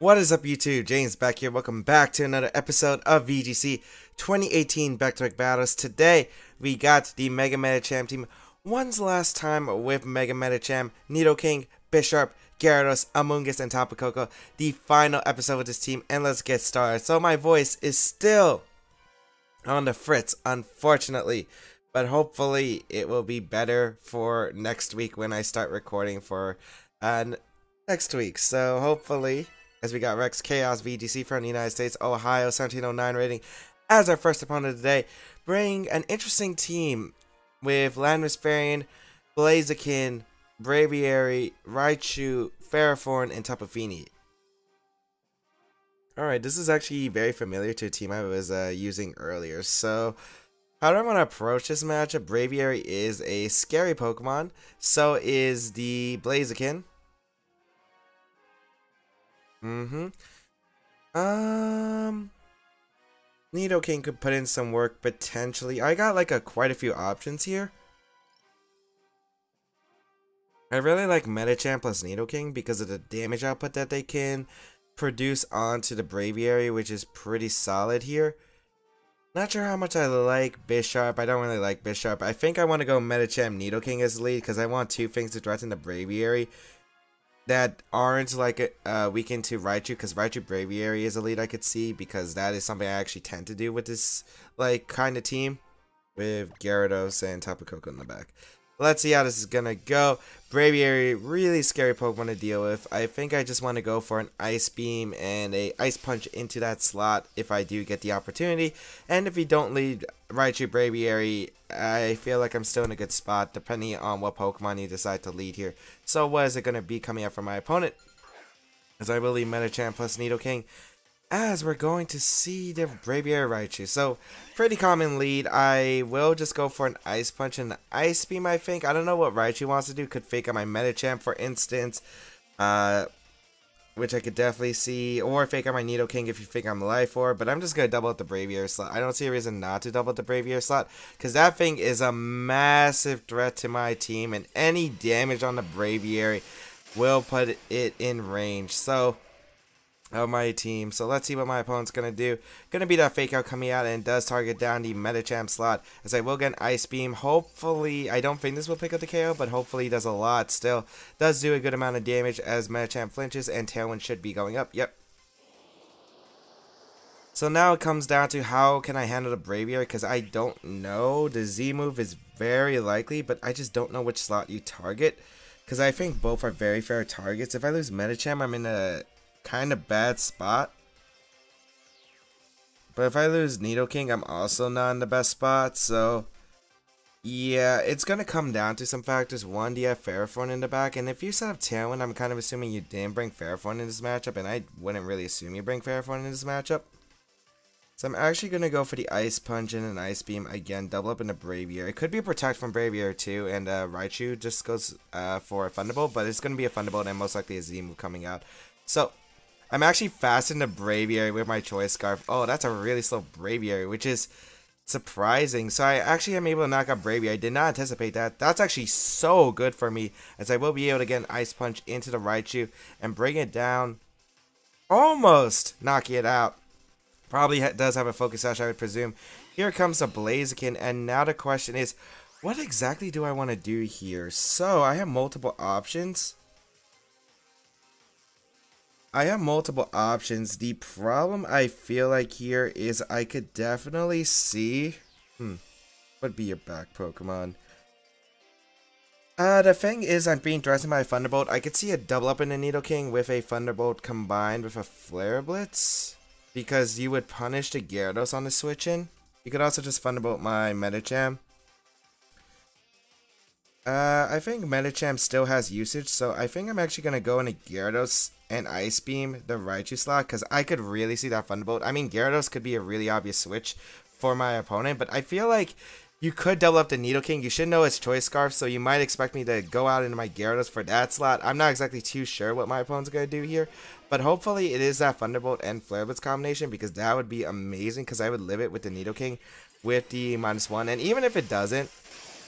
What is up, YouTube? James Baek here. Welcome back to another episode of VGC 2018 Back Battles. Today, we got the Mega Medicham team. When's the last time with Mega Medicham, Nidoking, Bisharp, Gyarados, Angriest, and Tapu Koko? The final episode with this team, and let's get started. So my voice is still on the fritz, unfortunately, but hopefully it will be better for next week when I start recording for next week. So hopefully, as we got Rex Chaos VGC from the United States, Ohio, 1709 rating as our first opponent today, bring an interesting team with Landorus, Blaziken, Braviary, Raichu, Ferrothorn, and Tapu Fini. Alright, this is actually very familiar to a team I was using earlier. So, how do I want to approach this matchup? Braviary is a scary Pokemon. So is the Blaziken. Nidoking could put in some work potentially. I got like quite a few options here. I really like Medicham plus Nidoking because of the damage output that they can produce onto the Braviary, which is pretty solid here. Not sure how much I like Bisharp. I don't really like Bisharp. I think I want to go Medicham Nidoking as lead because I want two things to threaten the Braviary that aren't like weakened to Raichu, because Raichu Braviary is a lead I could see, because that is something I actually tend to do with this like kind of team with Gyarados and Tapu Koko in the back. Let's see how this is gonna go. Braviary, really scary Pokemon to deal with. I think I just want to go for an Ice Beam and a Ice Punch into that slot if I do get the opportunity. And if you don't lead Raichu Braviary, I feel like I'm still in a good spot depending on what Pokemon you decide to lead here. So what is it going to be coming up from my opponent? As I will lead Medicham plus Nidoking, as we're going to see the Braviary Raichu. So, pretty common lead. I will just go for an Ice Punch and an Ice Beam, I think. I don't know what Raichu wants to do. Could fake out my Medicham, for instance. Which I could definitely see. Or fake out my Nidoking if you think I'm Life Orb. But I'm just going to double up the Braviary slot. I don't see a reason not to double up the Braviary slot, because that thing is a massive threat to my team. And any damage on the Braviary will put it in range. So, of my team. So let's see what my opponent's gonna do. Gonna be that fake out coming out, and does target down the Medicham slot, as I will get an Ice Beam. Hopefully, I don't think this will pick up the KO, but hopefully he does a lot. Still does do a good amount of damage as Medicham flinches, and Tailwind should be going up. Yep. So now it comes down to how can I handle the Braviary, because I don't know. The Z move is very likely, but I just don't know which slot you target, because I think both are very fair targets. If I lose Medicham, I'm in a kind of bad spot, but if I lose Nidoking, I'm also not in the best spot. So yeah, it's gonna come down to some factors. One, do you have Ferrothorn in the back? And if you set up Tailwind, I'm kind of assuming you didn't bring Ferrothorn in this matchup, and I wouldn't really assume you bring Ferrothorn in this matchup. So I'm actually gonna go for the Ice Punch and an Ice Beam again, double up in the Braviary. It could be a Protect from Braviary too, and Raichu just goes for a Thunderbolt, but it's gonna be a Thunderbolt and most likely a Z move coming out. So I'm actually faster than Braviary with my Choice Scarf. Oh, that's a really slow Braviary, which is surprising. So I actually am able to knock out Braviary. I did not anticipate that. That's actually so good for me, as I will be able to get an Ice Punch into the Raichu and bring it down. Almost knocking it out. Probably does have a Focus Sash, I would presume. Here comes the Blaziken, and now the question is, what exactly do I want to do here? So I have multiple options. The problem I feel like here is I could definitely see what'd be your back Pokemon. The thing is, I'm being threatened by a Thunderbolt. I could see a double up in the Nidoking with a Thunderbolt combined with a Flare Blitz, because you would punish the Gyarados on the switch in. You could also just Thunderbolt my Medicham. I think Medicham still has usage, so I think I'm actually going to go into Gyarados and Ice Beam the Raichu slot, because I could really see that Thunderbolt. I mean, Gyarados could be a really obvious switch for my opponent, but I feel like you could double up the Nidoking. You should know its Choice Scarf, so you might expect me to go out into my Gyarados for that slot. I'm not exactly too sure what my opponent's going to do here, but hopefully it is that Thunderbolt and Flare Blitz combination, because that would be amazing, because I would live it with the Nidoking with the -1, and even if it doesn't,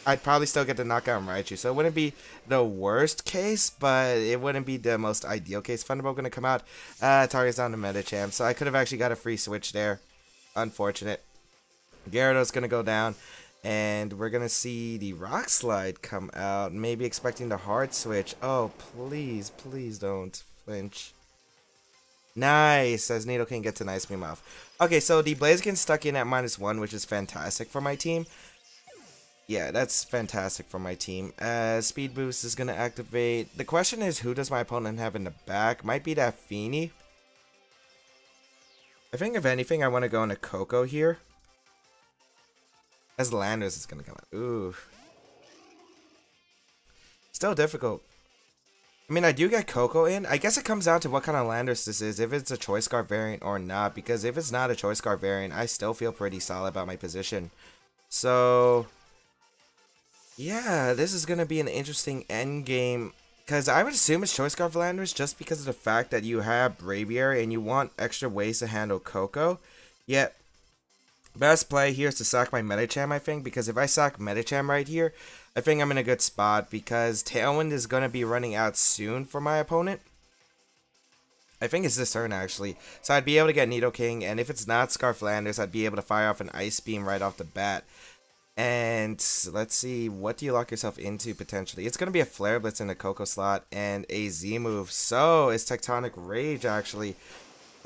I'd probably still get the knockout on Raichu. So it wouldn't be the worst case, but it wouldn't be the most ideal case. Thunderbolt going to come out. Target's down to Medicham. So I could have actually got a free switch there. Unfortunate. Gyarados going to go down. And we're going to see the Rock Slide come out. Maybe expecting the hard switch. Oh, please, please don't flinch. Nice, as Nidoking gets an Ice Beam off. Okay, so the Blaziken stuck in at -1, which is fantastic for my team. Yeah, that's fantastic for my team. Speed Boost is going to activate. The question is, who does my opponent have in the back? Might be that Feeny. I think, if anything, I want to go into Coco here. As Landorus is going to come out. Ooh. Still difficult. I mean, I do get Coco in. I guess it comes down to what kind of Landorus this is, if it's a Choice Scarf variant or not. Because if it's not a Choice Scarf variant, I still feel pretty solid about my position. So, yeah, this is going to be an interesting end game. Because I would assume it's Choice Scarf Landorus just because of the fact that you have Braviary and you want extra ways to handle Coco. Yet, best play here is to sack my Medicham, I think, because if I sack Medicham right here, I think I'm in a good spot because Tailwind is going to be running out soon for my opponent. I think it's this turn, actually. So I'd be able to get Nidoking, and if it's not Scarf Landorus, I'd be able to fire off an Ice Beam right off the bat. And let's see, what do you lock yourself into potentially? It's going to be a Flare Blitz in the Coco slot and a Z move. So it's Tectonic Rage, actually.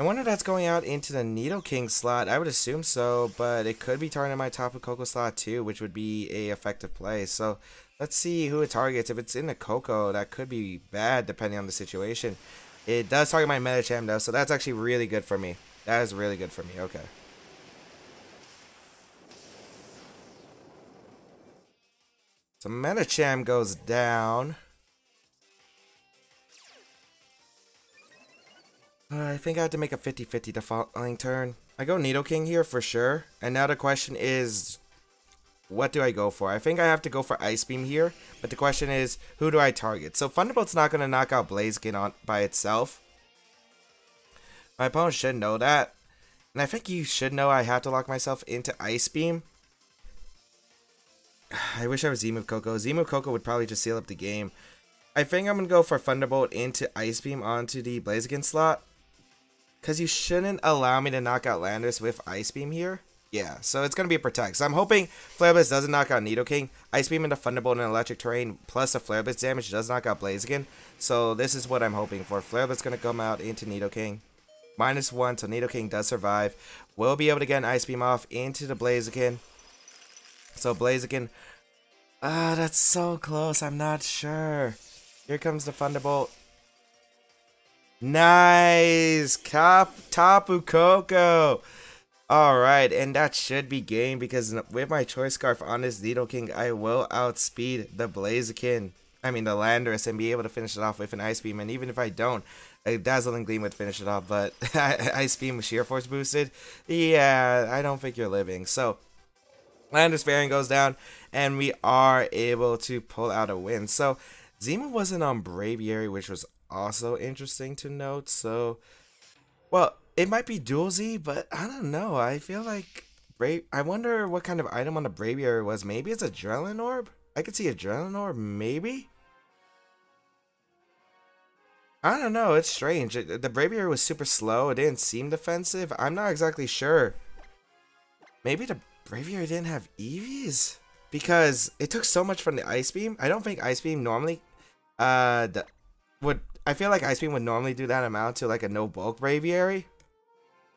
I wonder if that's going out into the Nidoking slot. I would assume so, but it could be targeting my Tapu Koko slot too, which would be a effective play. So let's see who it targets. If it's in the Coco, that could be bad depending on the situation. It does target my Medicham though, so that's actually really good for me. That is really good for me. Okay. So Medicham goes down. I think I have to make a 50-50 the following turn. I go Nidoking here for sure. And now the question is, what do I go for? I think I have to go for Ice Beam here. But the question is, who do I target? So Thunderbolt's not going to knock out Blaziken on by itself. My opponent should know that. And I think you should know I have to lock myself into Ice Beam. I wish I was Z-Move Coco. Z-Move Coco would probably just seal up the game. I think I'm going to go for Thunderbolt into Ice Beam onto the Blaziken slot. Because you shouldn't allow me to knock out Landorus with Ice Beam here. Yeah, so it's going to be a Protect. So I'm hoping Flare Blitz doesn't knock out Nidoking. Ice Beam into Thunderbolt in Electric Terrain plus a Flare Blitz damage does knock out Blaziken. So this is what I'm hoping for. Flare Blitz going to come out into Nidoking. -1, so Nidoking does survive. We'll be able to get an Ice Beam off into the Blaziken. So Blaziken... that's so close. I'm not sure. Here comes the Thunderbolt. Nice! Tapu Koko! Alright, and that should be game because with my Choice Scarf on this Nidoking, I will outspeed the Blaziken. I mean, the Landorus, and be able to finish it off with an Ice Beam. And even if I don't, a Dazzling Gleam would finish it off. But Ice Beam with Sheer Force boosted? Yeah, I don't think you're living. So, Landorus variant goes down, and we are able to pull out a win. So, Zima wasn't on Braviary, which was also interesting to note. So, well, it might be Dual Z, but I don't know. I feel like I wonder what kind of item on the Braviary was. Maybe it's Adrenaline Orb? I could see Adrenaline Orb, maybe? I don't know. It's strange. The Braviary was super slow. It didn't seem defensive. I'm not exactly sure. Maybe the Braviary didn't have Eevees? Because it took so much from the Ice Beam. I don't think Ice Beam normally I feel like Ice Beam would normally do that amount to like a no bulk Braviary.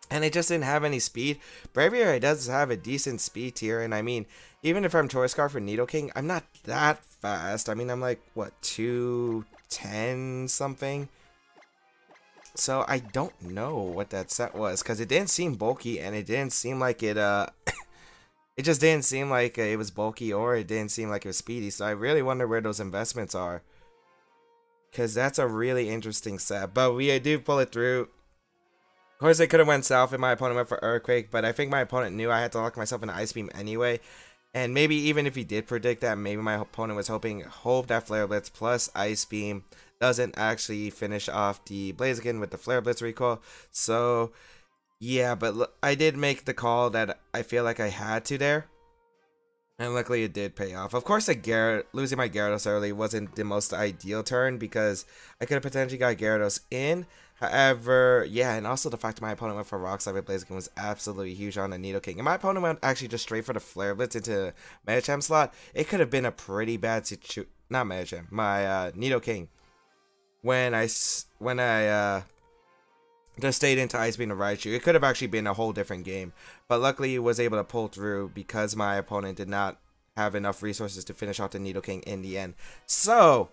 And it just didn't have any speed. Braviary does have a decent speed tier, and I mean, even if I'm Choice Scarf for Nidoking, I'm not that fast. I mean, I'm like, what, 210 something? So I don't know what that set was, because it didn't seem bulky, and it didn't seem like it, it just didn't seem like it was bulky, or it didn't seem like it was speedy. So I really wonder where those investments are, because that's a really interesting set. But we do pull it through. Of course, it could have went south if my opponent went for Earthquake, but I think my opponent knew I had to lock myself in Ice Beam anyway. And maybe even if he did predict that, maybe my opponent was hope that Flare Blitz plus Ice Beam doesn't actually finish off the Blaziken with the Flare Blitz recoil. So, yeah, but look, I did make the call that I feel like I had to there. And luckily it did pay off. Of course, losing my Gyarados early wasn't the most ideal turn because I could have potentially got Gyarados in. However, yeah, and also the fact that my opponent went for Rock Slide with Blaziken was absolutely huge on the Nidoking. And my opponent went actually just straight for the Flare Blitz into Medicham slot. It could have been a pretty bad situation. Not Medicham, my Nidoking. When I just stayed into Ice Beam and Raichu, it could have actually been a whole different game. But luckily, it was able to pull through because my opponent did not have enough resources to finish off the Nidoking in the end. So,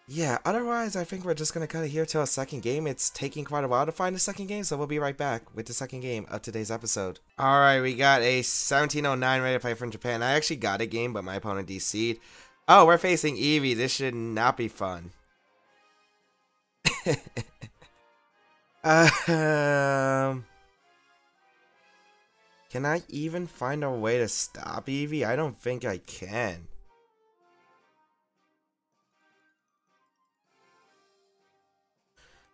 yeah, otherwise, I think we're just going to cut it here till a second game. It's taking quite a while to find a second game, so we'll be right back with the second game of today's episode. Alright, we got a 1709 ready to play from Japan. I actually got a game, but my opponent DC'd. Oh, we're facing Eevee. This should not be fun. Can I even find a way to stop Eevee? I don't think I can.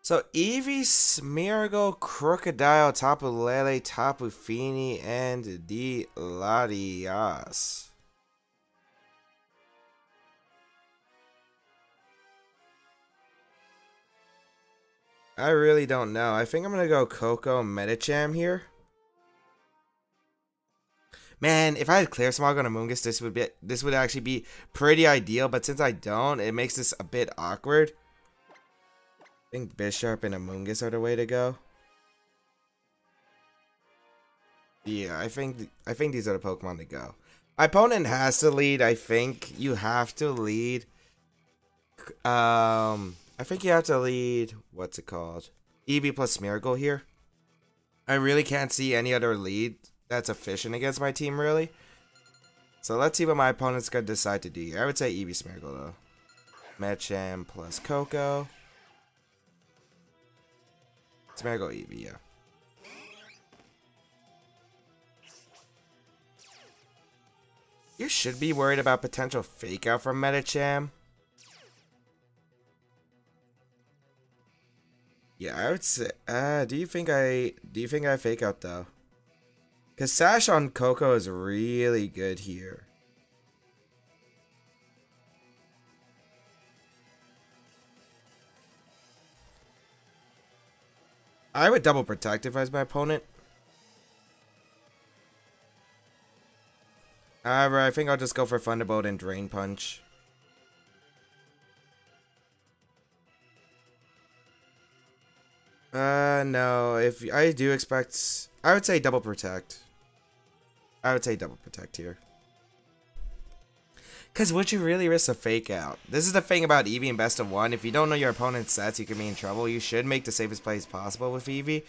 So Eevee, Smeargle, Krookodile, Tapu Lele, Tapu Fini, and Latias. I really don't know. I think I'm gonna go Coco Medicham here. Man, if I had Clear Smog on Amoonguss, this would actually be pretty ideal. But since I don't, it makes this a bit awkward. I think Bisharp and Amoonguss are the way to go. Yeah, I think these are the Pokemon to go. My opponent has to lead. I think you have to lead. I think you have to lead, what's it called? Eevee plus Smeargle here. I really can't see any other lead that's efficient against my team, really. So let's see what my opponent's going to decide to do here. I would say Eevee Smeargle, though. Medicham plus Coco. Smeargle Eevee, yeah. You should be worried about potential fake out from Medicham. Yeah, I would say. Do you think I fake out though? Cause Sash on Coco is really good here. I would double protect if I was my opponent. However, I think I'll just go for Thunderbolt and Drain Punch. No. If I do expect, I would say double protect. I would say double protect here. Because would you really risk a fake out? This is the thing about Eevee in best of one. If you don't know your opponent's sets, you can be in trouble. You should make the safest plays possible with Eevee.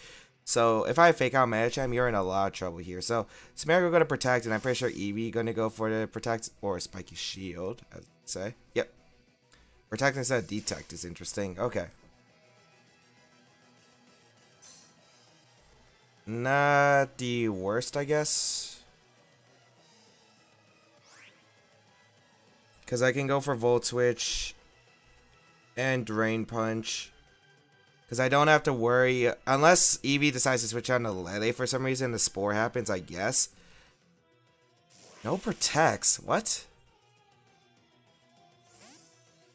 So if I fake out Medicham, you're in a lot of trouble here. So Smeargle going to protect, and I'm pretty sure Eevee going to go for the protect or spiky shield, as I say. Yep. Protect instead of detect is interesting. Okay. Not the worst, I guess. Because I can go for Volt Switch and Drain Punch. Because I don't have to worry. Unless Eevee decides to switch on to Lele for some reason, the Spore happens, I guess. No protects. What?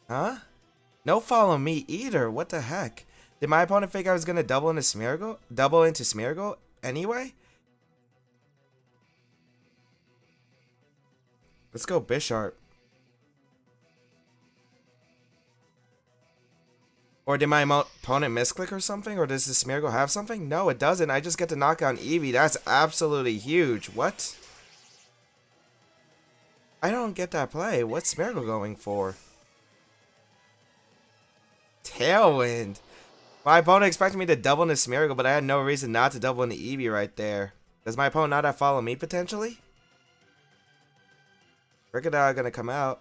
Huh? No follow me either. What the heck? Did my opponent think I was going to double into Smeargle anyway? Let's go Bisharp. Or did my opponent misclick or something? Or does the Smeargle have something? No, it doesn't. I just get to knock out Eevee. That's absolutely huge. What? I don't get that play. What's Smeargle going for? Tailwind. My opponent expected me to double into Smeargle, but I had no reason not to double into Eevee right there. Does my opponent not have follow me potentially? Krookodile gonna come out.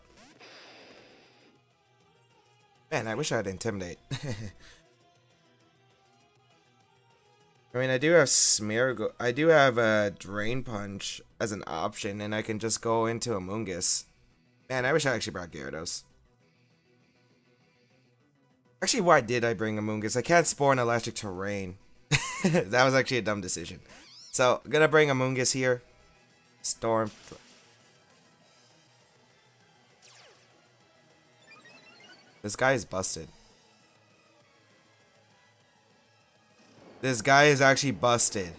Man, I wish I had Intimidate. I mean, I do have Smeargle. I do have a Drain Punch as an option, and I can just go into Amoonguss. Man, I wish I actually brought Gyarados. Actually, why did I bring Amoonguss? I can't Spore in Electric Terrain. That was actually a dumb decision. So, I'm gonna bring Amoonguss here. Storm. This guy is busted. This guy is actually busted.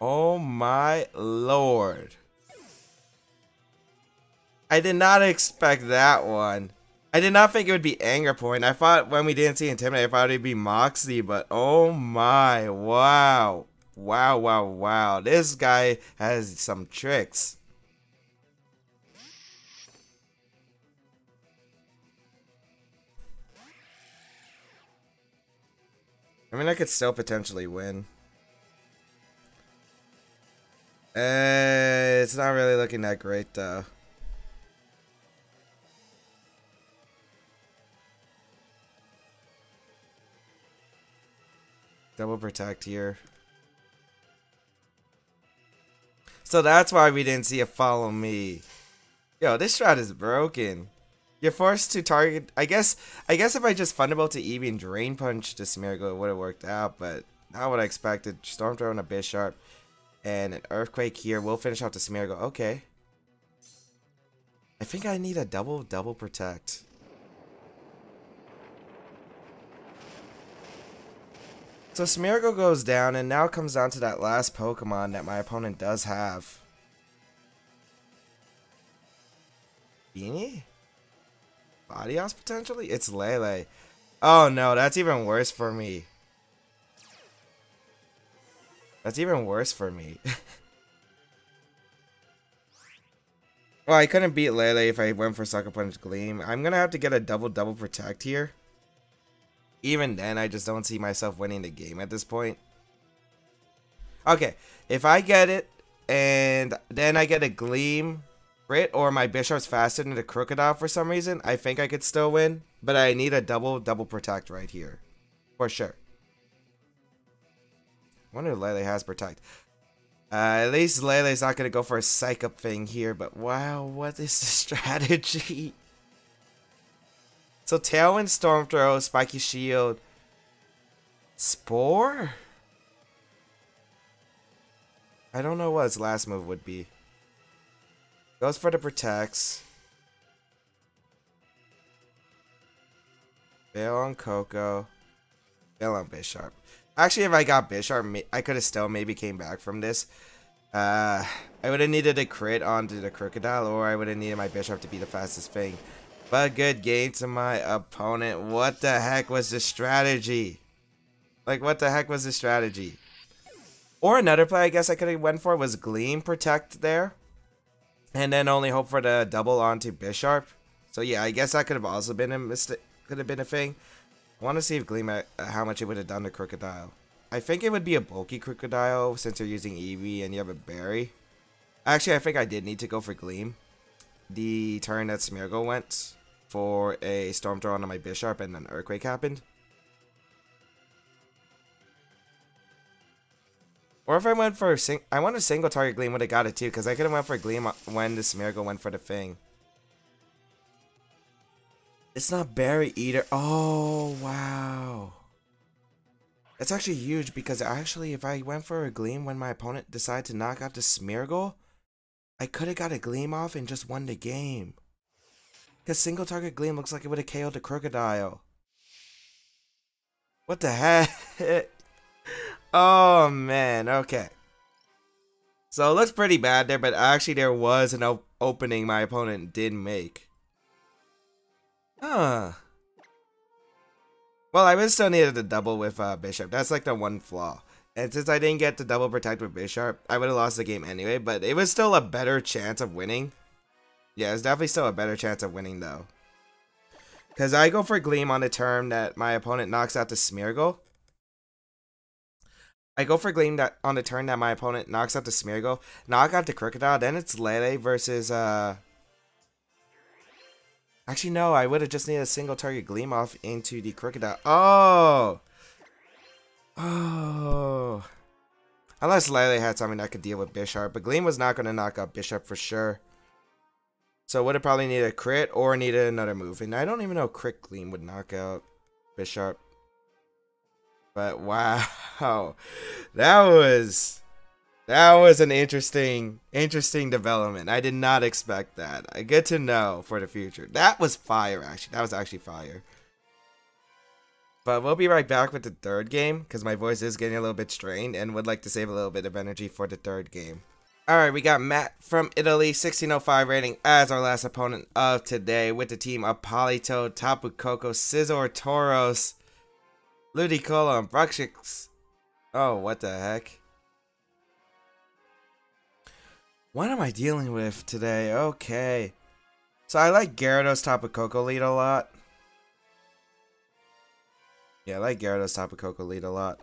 Oh my lord. I did not expect that one. I did not think it would be Anger Point. I thought when we didn't see Intimidate, I thought it would be Moxie, but oh my, wow. Wow, wow, wow. This guy has some tricks. I mean, I could still potentially win. It's not really looking that great, though. Double protect here. So that's why we didn't see a follow me. Yo, this strat is broken. You're forced to target. I guess if I just Thunderbolt to Eevee and Drain Punch to Smeargle, it would have worked out, but not what I expected. Storm Throw and a Bisharp and an Earthquake here. We'll finish out the Smeargle. Okay. I think I need a double protect. So Smeargle goes down, and now it comes down to that last Pokemon that my opponent does have. Beanie? Latios potentially? It's Lele. Oh no, that's even worse for me. That's even worse for me. Well, I couldn't beat Lele if I went for Sucker Punch Gleam. I'm gonna have to get a double protect here. Even then, I just don't see myself winning the game at this point. Okay, if I get it, and then I get a Gleam, Crit, or my Bisharp's faster than the Krookodile for some reason, I think I could still win. But I need a double protect right here. For sure. I wonder if Lele has protect. At least Lele's not going to go for a Psych Up thing here. But wow, what is the strategy? So Tailwind, Storm Throw, Spiky Shield, Spore? I don't know what his last move would be. Goes for the protects. Bail on Coco. Bail on Bisharp. Actually, if I got Bisharp, I could have still maybe came back from this. I would have needed a crit onto the Krookodile, or I would have needed my Bisharp to be the fastest thing. But good game to my opponent. What the heck was the strategy? Like, what the heck was the strategy? Or another play I guess I could have went for was Gleam Protect there. And then only hope for the double onto Bisharp. So yeah, I guess that could have also been a mistake. Could have been a thing. I want to see if Gleam, how much it would have done to Krookodile. I think it would be a bulky Krookodile since you're using Eevee and you have a berry. Actually, I think I did need to go for Gleam. The turn that Smeargle went for a Storm Throw onto my Bisharp and an Earthquake happened. Or if I went for I want a single target Gleam, would have got it too, because I could have went for Gleam when the Smeargle went for the thing. It's not Berry Eater. Oh, wow. That's actually huge, because actually if I went for a Gleam when my opponent decided to knock out the Smeargle, I could have got a Gleam off and just won the game. Because single target Gleam looks like it would have KO'd the Krookodile. What the heck? Oh man, okay. So it looks pretty bad there, but actually there was an opening my opponent did make. Huh. Well, I would still needed the double with Bisharp. That's like the one flaw. And since I didn't get the double protect with Bisharp, I would have lost the game anyway, but it was still a better chance of winning. Yeah, it's definitely still a better chance of winning though. Because I go for Gleam on the turn that my opponent knocks out the Smeargle. I go for Gleam that on the turn that my opponent knocks out the Smeargle, knock out the Krookodile, then it's Lele versus actually no, I would have just needed a single target Gleam off into the Krookodile. Oh! Oh. Unless Lele had something that could deal with Bisharp, but Gleam was not going to knock out Bisharp for sure. So would have probably needed a crit or needed another move. And I don't even know crit Gleam would knock out Bisharp. But wow. That was That was an interesting development. I did not expect that. Good to know for the future. That was fire, actually. That was actually fire. But we'll be right back with the third game, because my voice is getting a little bit strained, and would like to save a little bit of energy for the third game. Alright, we got Matt from Italy, 1605 rating, as our last opponent of today, with the team of Politoed, Tapu Koko, Scizor, Tauros, Ludicolo, and Bruxish. Oh, what the heck? What am I dealing with today? Okay. So I like Gyarados Tapu Koko lead a lot. Yeah, I like Gyarados Tapu Koko lead a lot.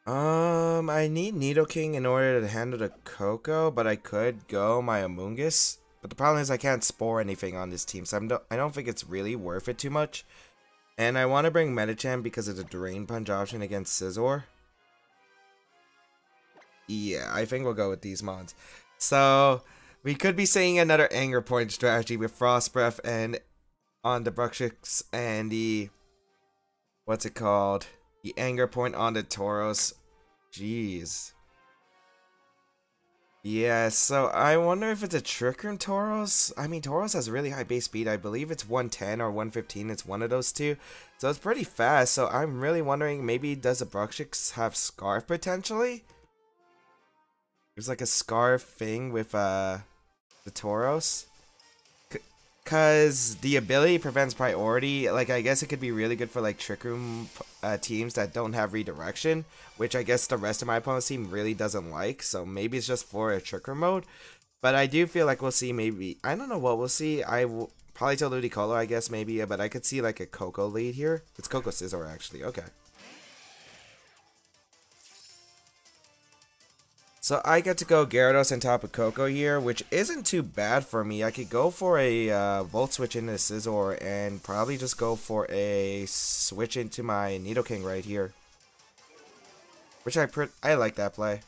I need Nidoking in order to handle the Koko, but I could go my Amoonguss. But the problem is I can't spore anything on this team, so I don't think it's really worth it too much. And I want to bring Medicham because of the Drain Punch option against Scizor. Yeah, I think we'll go with these mods. So, we could be seeing another Anger Point strategy with Frost Breath and on the Bruxish and the... what's it called? The Anger Point on the Tauros. Jeez. Yeah, so I wonder if it's a Trick Room Tauros. I mean, Tauros has really high base speed. I believe it's 110 or 115. It's one of those two. So it's pretty fast. So I'm really wondering, maybe does the Bruxish have Scarf potentially? There's like a Scarf thing with the Tauros. Because the ability prevents priority, like I guess it could be really good for like Trick Room teams that don't have redirection, which I guess the rest of my opponent's team really doesn't like, so maybe it's just for a Trick Room mode. But I do feel like we'll see maybe, I don't know what we'll see, I will probably tell Ludicolo I guess maybe, but I could see like a Koko lead here. It's Koko Scizor actually, okay. So I get to go Gyarados and Tapu Koko here, which isn't too bad for me. I could go for a Volt Switch into Scizor and probably just go for a switch into my Nidoking right here. Which I like that play.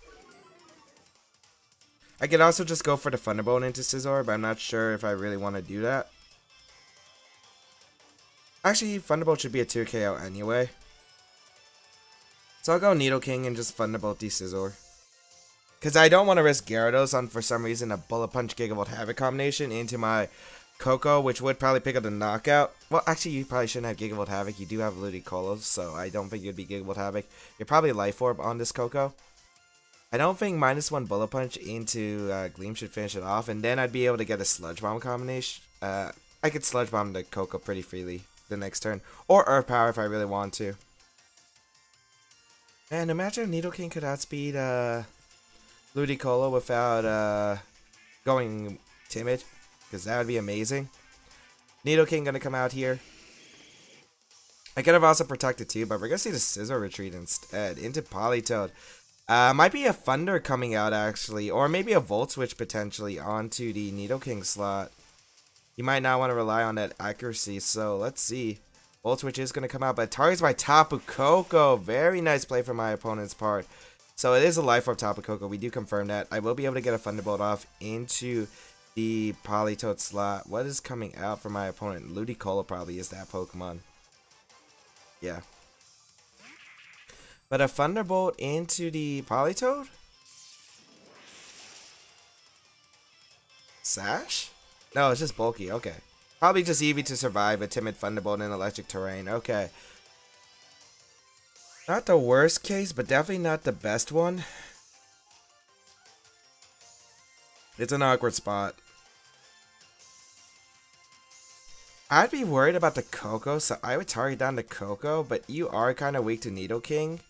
I could also just go for the Thunderbolt into Scizor, but I'm not sure if I really want to do that. Actually, Thunderbolt should be a 2KO anyway. So I'll go Nidoking and just Thunderbolt the Scizor. Because I don't want to risk Gyarados on, for some reason, a Bullet Punch Gigavolt Havoc combination into my Koko, which would probably pick up the knockout. Well, actually, you probably shouldn't have Gigavolt Havoc. You do have Ludicolo, so I don't think you'd be Gigavolt Havoc. You're probably Life Orb on this Koko. I don't think -1 Bullet Punch into Gleam should finish it off, and then I'd be able to get a Sludge Bomb combination. I could Sludge Bomb the Koko pretty freely the next turn, or Earth Power if I really want to. And imagine Nidoking could outspeed Ludicolo without going timid, because that would be amazing. Nidoking gonna come out here. I could have also protected too, but we're gonna see the Scizor retreat instead into Politoed. Might be a Thunder coming out actually, or maybe a Volt Switch potentially onto the Nidoking slot. You might not want to rely on that accuracy, so let's see. Volt Switch is gonna come out, but targets by Tapu Koko. Very nice play from my opponent's part. So it is a Life Orb Tapu Koko. We do confirm that. I will be able to get a Thunderbolt off into the Politoed slot. What is coming out for my opponent? Ludicolo probably is that Pokemon. Yeah. But a Thunderbolt into the Politoed? Sash? No, it's just bulky. Okay. Probably just Eevee to survive a timid Thunderbolt in electric terrain. Okay. Not the worst case, but definitely not the best one. It's an awkward spot. I'd be worried about the Koko, so I would target down the Koko, but you are kind of weak to Nidoking.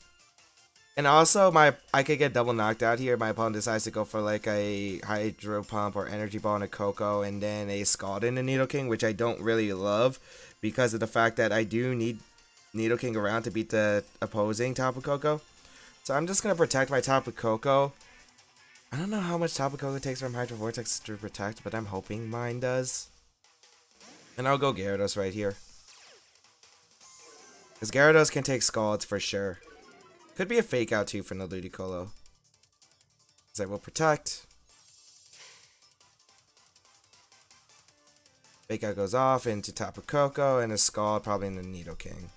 And also, I could get double knocked out here. My opponent decides to go for like a Hydro Pump or Energy Ball on a Koko, and then a Scald in the Nidoking, which I don't really love because of the fact that I do need Nidoking around to beat the opposing Tapu Koko. So I'm just going to protect my Tapu Koko. I don't know how much Tapu Koko takes from Hydro Vortex to protect, but I'm hoping mine does. And I'll go Gyarados right here. Because Gyarados can take Scalds for sure. Could be a Fake Out too from the Ludicolo. Because I will protect. Fake Out goes off into Tapu Koko and a Scald probably in the Nidoking.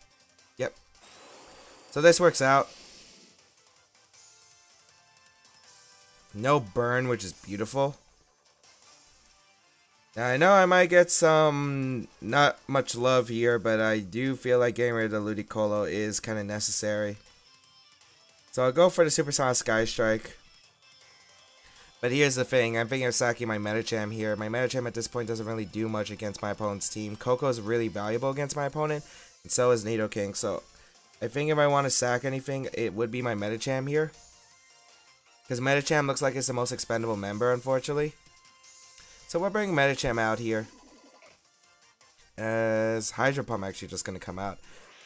Yep. So this works out. No burn, which is beautiful. Now, I know I might get some not much love here, but I do feel like getting rid of the Ludicolo is kind of necessary. So I'll go for the Supersonic Sky Strike. But here's the thing, I'm thinking of sacking my Medicham here. My Medicham at this point doesn't really do much against my opponent's team. Coco is really valuable against my opponent, and so is Nidoking. So I think if I want to sack anything, it would be my Medicham here. Because Medicham looks like it's the most expendable member, unfortunately. So we're bringing Medicham out here. As Hydro Pump actually just going to come out.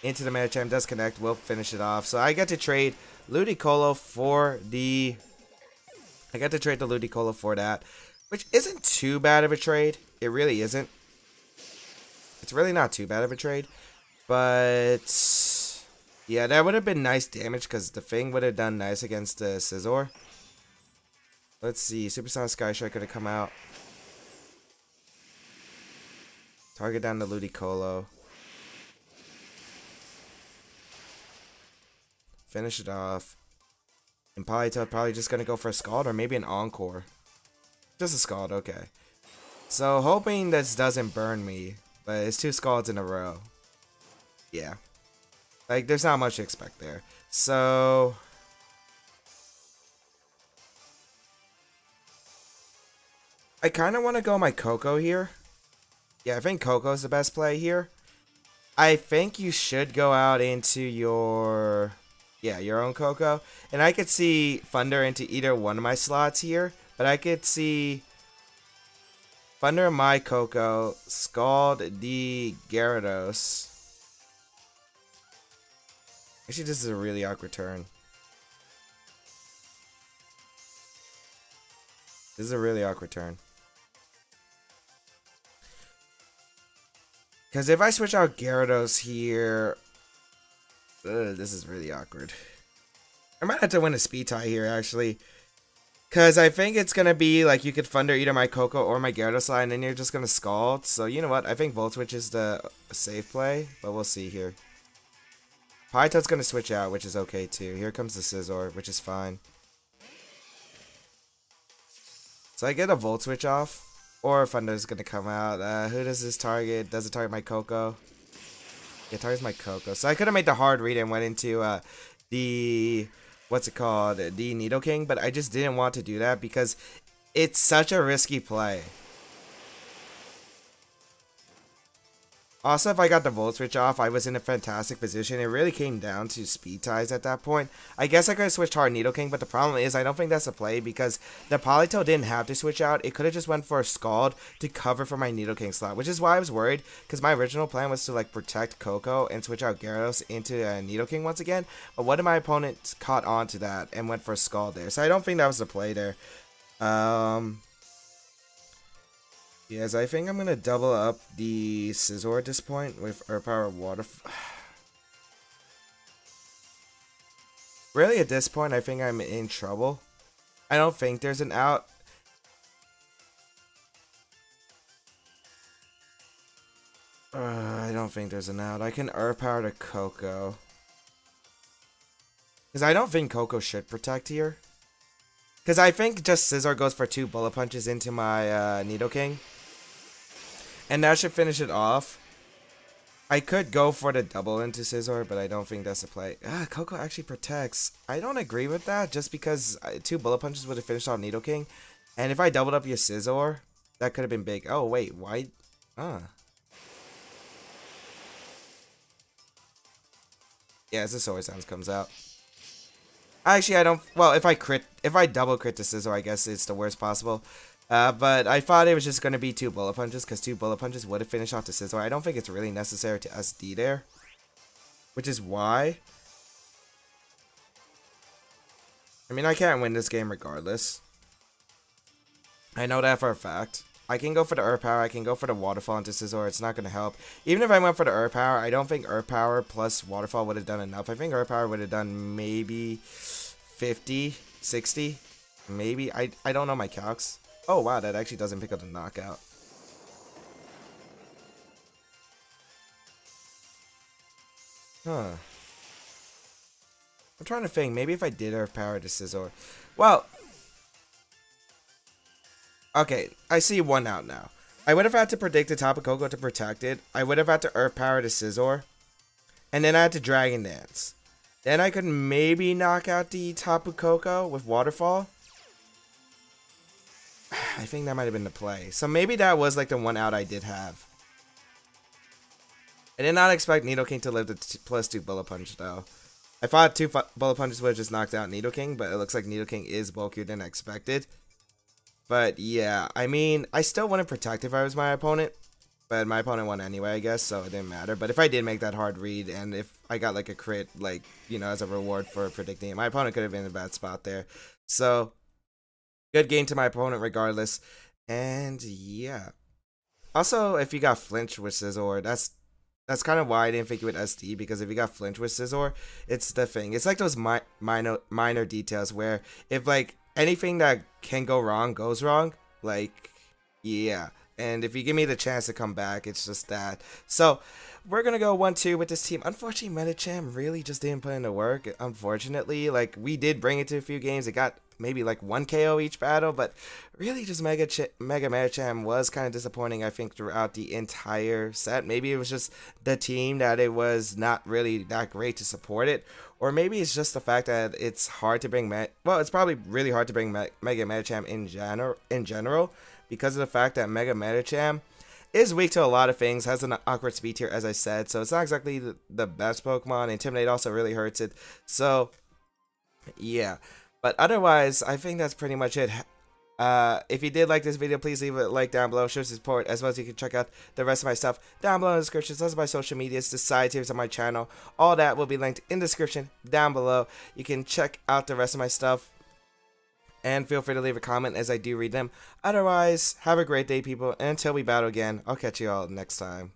Into the Medicham, does connect, we'll finish it off. So I get to trade Ludicolo for the... I get to trade the Ludicolo for that. Which isn't too bad of a trade. It really isn't. It's really not too bad of a trade. But... yeah, that would have been nice damage because the thing would have done nice against the Scizor. Let's see. Supersonic Sky Strike going to come out. Target down the Ludicolo. Finish it off. And Politoed probably just going to go for a Scald or maybe an Encore. Just a Scald, okay. So hoping this doesn't burn me. But it's 2 Scalds in a row. Yeah. Like there's not much to expect there. So... I kind of want to go my Coco here. Yeah, I think Coco's the best play here. I think you should go out into your... yeah, your own Coco. And I could see Thunder into either one of my slots here. But I could see Thunder my Coco, Scald the Gyarados. Actually, this is a really awkward turn. This is a really awkward turn. Because if I switch out Gyarados here... this is really awkward. I might have to win a speed tie here, actually. Because I think it's going to be like you could Thunder either my Coco or my Gyarados line, and then you're just going to Scald. So, you know what? I think Volt Switch is the safe play, but we'll see here. Politoed's going to switch out, which is okay, too. Here comes the Scizor, which is fine. So I get a Volt Switch off. Or Thunder's gonna come out. Who does this target? Does it target my Coco? Yeah, it targets my Coco. So I could have made the hard read and went into the... what's it called? The Nidoking. But I just didn't want to do that because it's such a risky play. Also, if I got the Volt Switch off, I was in a fantastic position. It really came down to speed ties at that point. I guess I could have switched hard Nidoking, but the problem is I don't think that's a play because the Politoed didn't have to switch out. It could have just went for a Scald to cover for my Nidoking slot, which is why I was worried because my original plan was to like protect Coco and switch out Gyarados into Nidoking once again. But what if my opponent caught on to that and went for a Scald there? So I don't think that was the play there. Yes, I think I'm going to double up the Scizor at this point with Earth Power Water. Really, at this point, I think I'm in trouble. I don't think there's an out. I don't think there's an out. I can Earth Power to Coco. Because I don't think Coco should protect here. Because I think just Scizor goes for 2 Bullet Punches into my Nidoking. And that should finish it off. I could go for the double into Scizor, but I don't think that's a play. Coco actually protects. I don't agree with that, just because 2 Bullet Punches would have finished off Nidoking. And if I doubled up your Scizor, that could have been big. Oh, wait, why? Yeah, as the Sword Sounds comes out. Actually, I don't... well, if I double crit the Scizor, I guess it's the worst possible. But I thought it was just going to be 2 Bullet Punches, because 2 Bullet Punches would have finished off the Scizor. I don't think it's really necessary to SD there. Which is why. I mean, I can't win this game regardless. I know that for a fact. I can go for the Earth Power, I can go for the Waterfall into Scizor, it's not going to help. Even if I went for the Earth Power, I don't think Earth Power plus Waterfall would have done enough. I think Earth Power would have done maybe 50, 60, maybe. I don't know my calcs. Oh wow, that actually doesn't pick up the knockout. Huh. I'm trying to think, maybe if I did Earth Power to Scizor. Well, Okay, I see one out now. I would have had to predict the Tapu Koko to protect it. I would have had to Earth Power to Scizor. And then I had to Dragon Dance. Then I could maybe knock out the Tapu Koko with Waterfall. I think that might have been the play. So maybe that was like the one out I did have. I did not expect Nidoking to live the +2 Bullet Punch though. I thought 2 Bullet Punches would have just knocked out Nidoking, but it looks like Nidoking is bulkier than expected. But yeah, I mean, I still wouldn't protect if I was my opponent. But my opponent won anyway, I guess, so it didn't matter. But if I did make that hard read, and if I got like a crit, like, you know, as a reward for predicting it, my opponent could have been in a bad spot there. So, good game to my opponent regardless. And yeah. Also, if you got flinch with Scizor, that's kind of why I didn't think you would SD, because if you got flinch with Scizor, it's the thing. It's like those minor details where if like anything that can go wrong goes wrong, like, yeah. And if you give me the chance to come back, it's just that. So, we're going to go 1-2 with this team. Unfortunately, Medicham really just didn't put in the work. Unfortunately, like, we did bring it to a few games. It got maybe like 1 KO each battle, but really just Mega Medicham was kind of disappointing, I think, throughout the entire set. Maybe it was just the team that it was not really that great to support it. Or maybe it's just the fact that it's hard to bring well, it's probably really hard to bring Mega Medicham in general. Because of the fact that Mega Medicham is weak to a lot of things, has an awkward speed tier, as I said, so it's not exactly the best Pokemon. Intimidate also really hurts it, so yeah. But otherwise, I think that's pretty much it. If you did like this video, please leave a like down below, show support, as well as you can check out the rest of my stuff down below in the description. Those are my social medias, the side tiers on my channel. All that will be linked in the description down below. You can check out the rest of my stuff. And feel free to leave a comment as I do read them. Otherwise, have a great day, people. And until we battle again, I'll catch you all next time.